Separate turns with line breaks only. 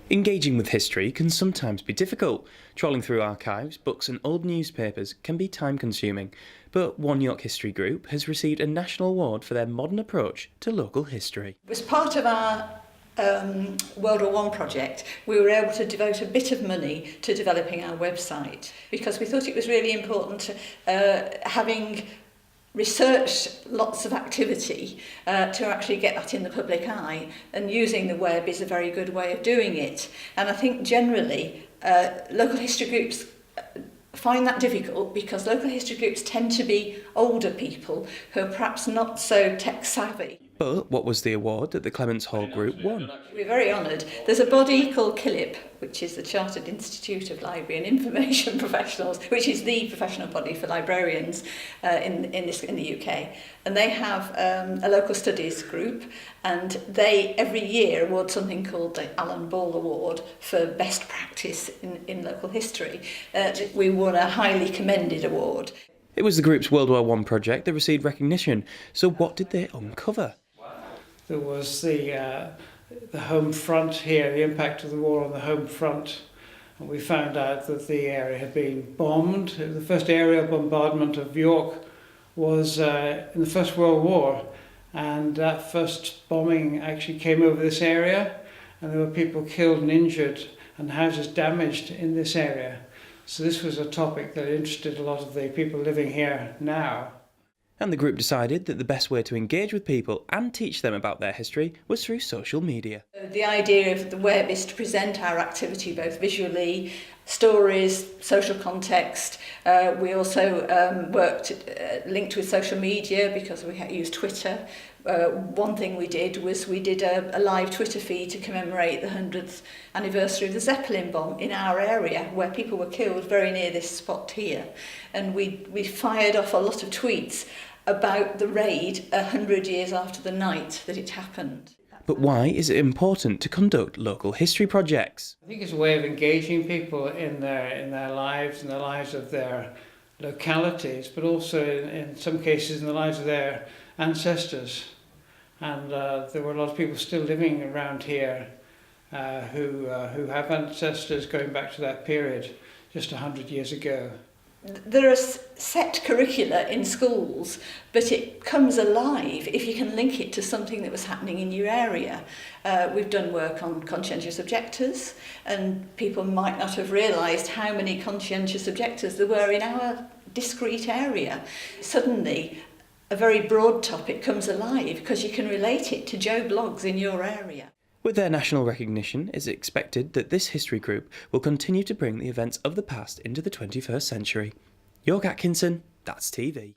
Engaging with history can sometimes be difficult. Trawling through archives, books and old newspapers can be time-consuming, but One York History Group has received a national award for their modern approach to local history.
As part of our World War I project, we were able to devote a bit of money to developing our website because we thought it was really important having researched lots of activity to actually get that in the public eye, and using the web is a very good way of doing it. And I think generally local history groups find that difficult because local history groups tend to be older people who are perhaps not so tech savvy.
But what was the award that the Clements Hall Group won?
We're very honoured. There's a body called CILIP, which is the Chartered Institute of Library and Information Professionals, which is the professional body for librarians in the UK. And they have a local studies group, and they every year award something called the Alan Ball Award for best practice in local history. We won a highly commended award.
It was the group's World War I project that received recognition, so what did they uncover?
There was the home front here, the impact of the war on the home front. And we found out that the area had been bombed. The first aerial bombardment of York was in the First World War. And that first bombing actually came over this area, and there were people killed and injured and houses damaged in this area. So this was a topic that interested a lot of the people living here now.
And the group decided that the best way to engage with people and teach them about their history was through social media.
The idea of the web is to present our activity both visually, stories, social context. We also linked with social media because we used Twitter. One thing we did was we did a live Twitter feed to commemorate the 100th anniversary of the Zeppelin bomb in our area, where people were killed very near this spot here. And we fired off a lot of tweets about the raid 100 years after the night that it happened.
But why is it important to conduct local history projects?
I think it's a way of engaging people in their lives, in the lives of their localities, but also in some cases in the lives of their ancestors. And there were a lot of people still living around here who have ancestors going back to that period just 100 years ago.
There are set curricula in schools, but it comes alive if you can link it to something that was happening in your area. We've done work on conscientious objectors, and people might not have realised how many conscientious objectors there were in our discrete area. Suddenly, a very broad topic comes alive because you can relate it to Joe Bloggs in your area.
With their national recognition, it's expected that this history group will continue to bring the events of the past into the 21st century. York Atkinson, That's TV.